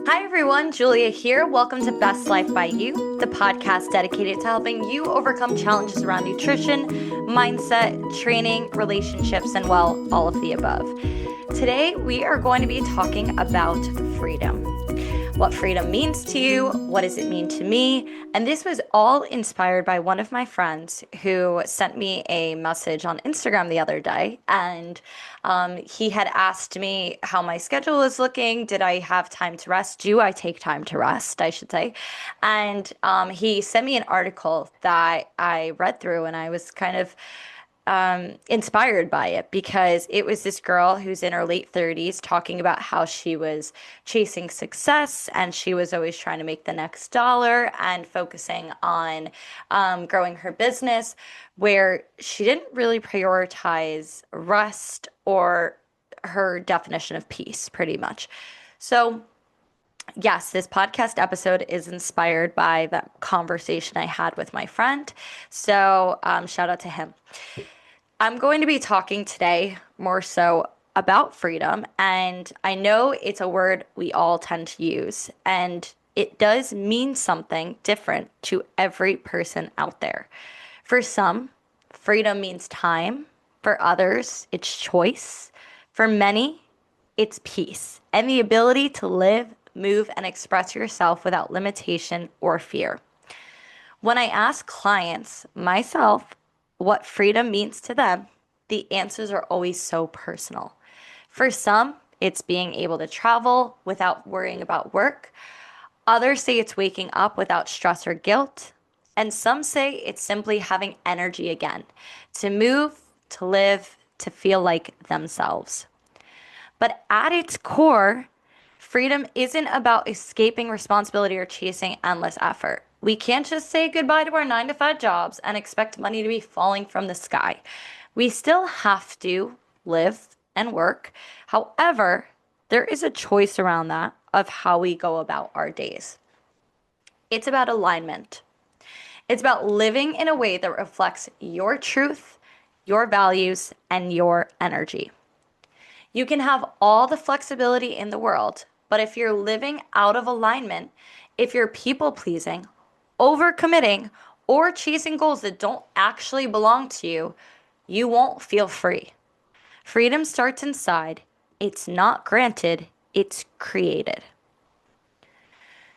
Hi everyone, Julia here. Welcome to Best Life by You, the podcast dedicated to helping you overcome challenges around nutrition, mindset, training, relationships, and well, all of the above. Today, we are going to be talking about freedom. What freedom means to you, what does it mean to me? And this was all inspired by one of my friends who sent me a message on Instagram the other day. And he had asked me how my schedule is looking. Did I have time to rest? Do I take time to rest, I should say? And he sent me an article that I read through, and I was kind of inspired by it because it was this girl who's in her late 30s talking about how she was chasing success and she was always trying to make the next dollar and focusing on growing her business, where she didn't really prioritize rest or her definition of peace, pretty much. So yes, this podcast episode is inspired by that conversation I had with my friend. So shout out to him. I'm going to be talking today more so about freedom, and I know it's a word we all tend to use, and it does mean something different to every person out there. For some, freedom means time. For others, it's choice. For many, it's peace and the ability to live, move, and express yourself without limitation or fear. When I ask clients, myself, what freedom means to them, the answers are always so personal. For some, it's being able to travel without worrying about work. Others say it's waking up without stress or guilt. And some say it's simply having energy again to move, to live, to feel like themselves. But at its core, freedom isn't about escaping responsibility or chasing endless effort. We can't just say goodbye to our 9-to-5 jobs and expect money to be falling from the sky. We still have to live and work. However, there is a choice around that of how we go about our days. It's about alignment. It's about living in a way that reflects your truth, your values, and your energy. You can have all the flexibility in the world, but if you're living out of alignment, if you're people pleasing, overcommitting, or chasing goals that don't actually belong to you, you won't feel free. Freedom starts inside. It's not granted, it's created.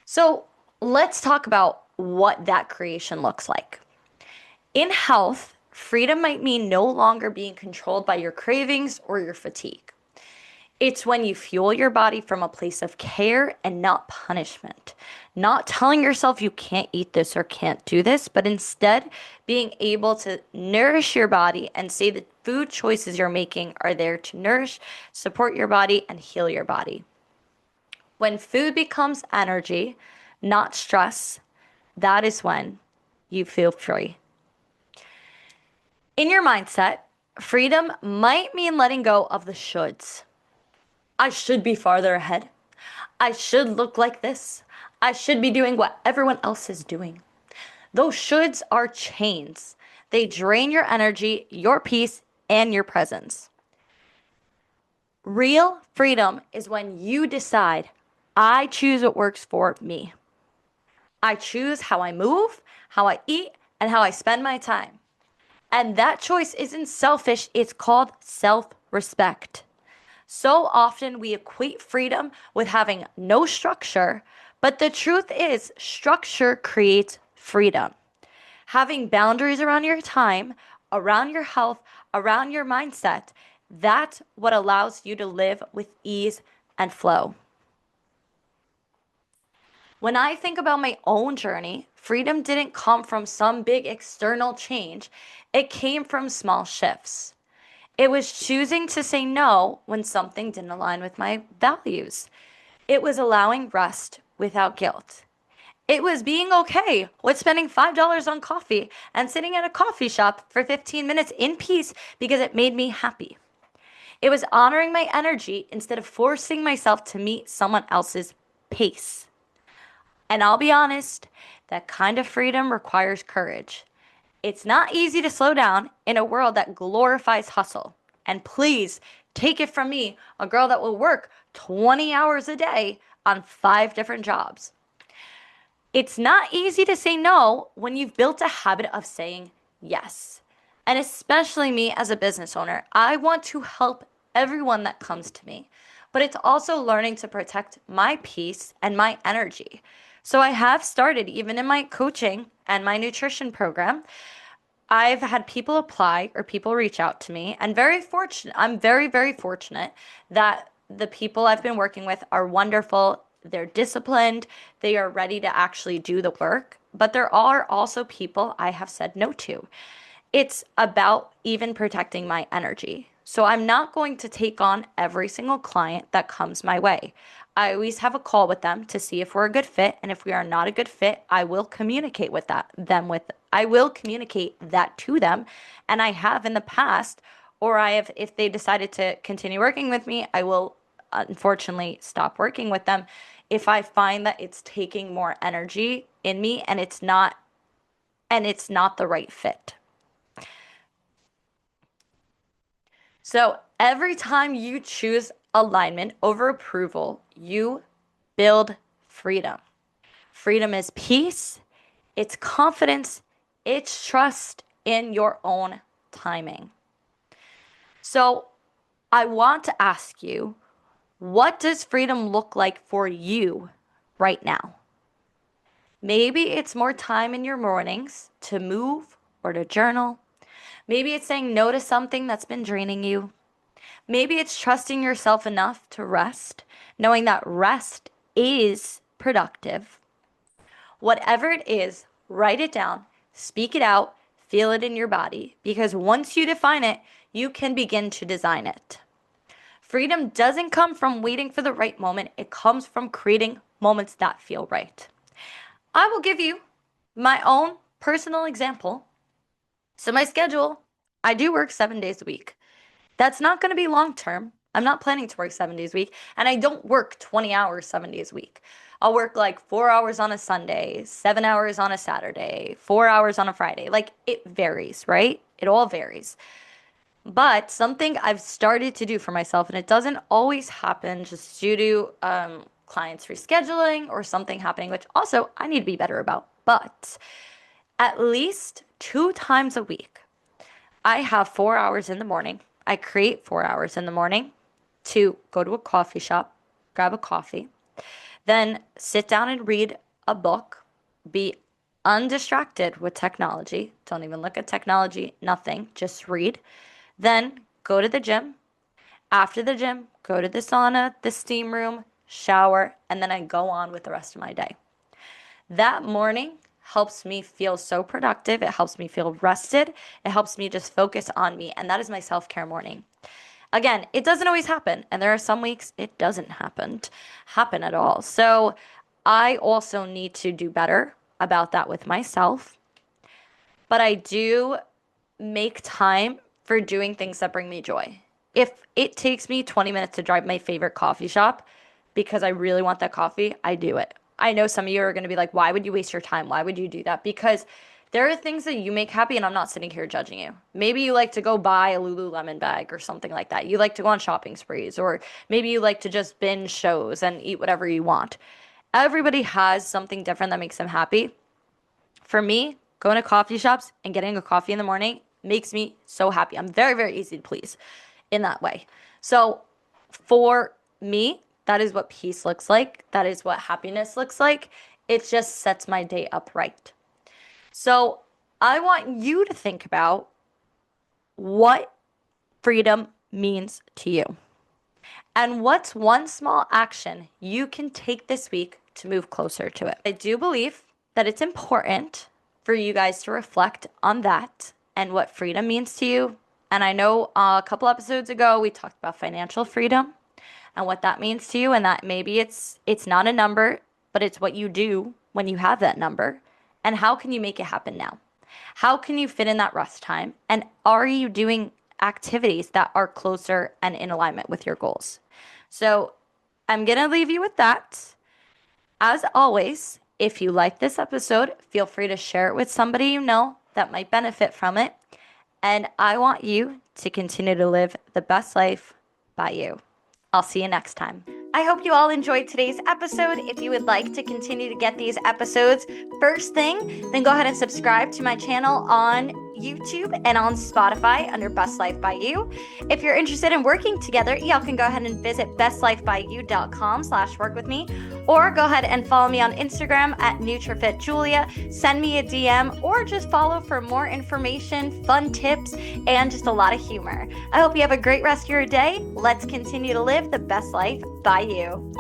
So let's talk about what that creation looks like. In health, freedom might mean no longer being controlled by your cravings or your fatigue. It's when you fuel your body from a place of care and not punishment. Not telling yourself you can't eat this or can't do this, but instead being able to nourish your body and say the food choices you're making are there to nourish, support your body, and heal your body. When food becomes energy, not stress, that is when you feel free. In your mindset, freedom might mean letting go of the shoulds. I should be farther ahead. I should look like this. I should be doing what everyone else is doing. Those shoulds are chains. They drain your energy, your peace, and your presence. Real freedom is when you decide, I choose what works for me. I choose how I move, how I eat, and how I spend my time. And that choice isn't selfish, it's called self-respect. So often we equate freedom with having no structure, but the truth is structure creates freedom. Having boundaries around your time, around your health, around your mindset, that's what allows you to live with ease and flow. When I think about my own journey, freedom didn't come from some big external change. It came from small shifts. It was choosing to say no when something didn't align with my values. It was allowing rest without guilt. It was being okay with spending $5 on coffee and sitting at a coffee shop for 15 minutes in peace because it made me happy. It was honoring my energy instead of forcing myself to meet someone else's pace. And I'll be honest, that kind of freedom requires courage. It's not easy to slow down in a world that glorifies hustle. And please take it from me, a girl that will work 20 hours a day, on 5 different jobs. It's not easy to say no when you've built a habit of saying yes. And especially me as a business owner, I want to help everyone that comes to me. But it's also learning to protect my peace and my energy. So I have started, even in my coaching and my nutrition program, I've had people apply or people reach out to me, and I'm very, very fortunate that the people I've been working with are wonderful. They're disciplined, they are ready to actually do the work, but there are also people I have said no to. It's about even protecting my energy. So I'm not going to take on every single client that comes my way. I always have a call with them to see if we're a good fit, and if we are not a good fit, I will communicate I will communicate that to them, and I have in the past, or I have if they decided to continue working with me, I will unfortunately stop working with them if I find that it's taking more energy in me and it's not the right fit. So every time you choose alignment over approval, you build freedom. Freedom is peace, it's confidence, it's trust in your own timing. So I want to ask you, what does freedom look like for you right now? Maybe it's more time in your mornings to move or to journal. Maybe it's saying no to something that's been draining you. Maybe it's trusting yourself enough to rest, knowing that rest is productive. Whatever it is, write it down, speak it out, feel it in your body, because once you define it, you can begin to design it. Freedom doesn't come from waiting for the right moment, it comes from creating moments that feel right. I will give you my own personal example. So, my schedule, I do work 7 days a week. That's not going to be long term. I'm not planning to work 7 days a week, and I don't work 20 hours 7 days a week. I'll work like 4 hours on a Sunday, 7 hours on a Saturday, 4 hours on a Friday. Like it varies, right? It all varies. But something I've started to do for myself, and it doesn't always happen just due to clients rescheduling or something happening, which also I need to be better about. But at least 2 times a week, I have 4 hours in the morning. I create 4 hours in the morning to go to a coffee shop, grab a coffee, then sit down and read a book, be undistracted with technology. Don't even look at technology, nothing, just read. Then go to the gym. After the gym, go to the sauna, the steam room, shower, and then I go on with the rest of my day. That morning helps me feel so productive. It helps me feel rested. It helps me just focus on me. And that is my self-care morning. Again, it doesn't always happen. And there are some weeks it doesn't happen at all. So I also need to do better about that with myself. But I do make time for doing things that bring me joy. If it takes me 20 minutes to drive my favorite coffee shop because I really want that coffee, I do it. I know some of you are going to be like, why would you waste your time? Why would you do that? Because there are things that you make happy, and I'm not sitting here judging you. Maybe you like to go buy a Lululemon bag or something like that. You like to go on shopping sprees, or maybe you like to just binge shows and eat whatever you want. Everybody has something different that makes them happy. For me, going to coffee shops and getting a coffee in the morning makes me so happy. I'm very, very easy to please in that way. So for me, that is what peace looks like. That is what happiness looks like. It just sets my day up right. So I want you to think about what freedom means to you. And what's one small action you can take this week to move closer to it? I do believe that it's important for you guys to reflect on that and what freedom means to you. And I know a couple episodes ago we talked about financial freedom and what that means to you, and that maybe it's not a number, but it's what you do when you have that number. And how can you make it happen now? How can you fit in that rest time? And are you doing activities that are closer and in alignment with your goals? So I'm going to leave you with that. As always, if you like this episode, feel free to share it with somebody you know that might benefit from it. And I want you to continue to live the best life by you. I'll see you next time. I hope you all enjoyed today's episode. If you would like to continue to get these episodes first thing, then go ahead and subscribe to my channel on YouTube and on Spotify under Best Life by You. If you're interested in working together, y'all can go ahead and visit bestlifebyyou.com/work with me, or go ahead and follow me on Instagram at NutriFitJulia. Send me a DM or just follow for more information, fun tips, and just a lot of humor. I hope you have a great rest of your day. Let's continue to live the best life by you.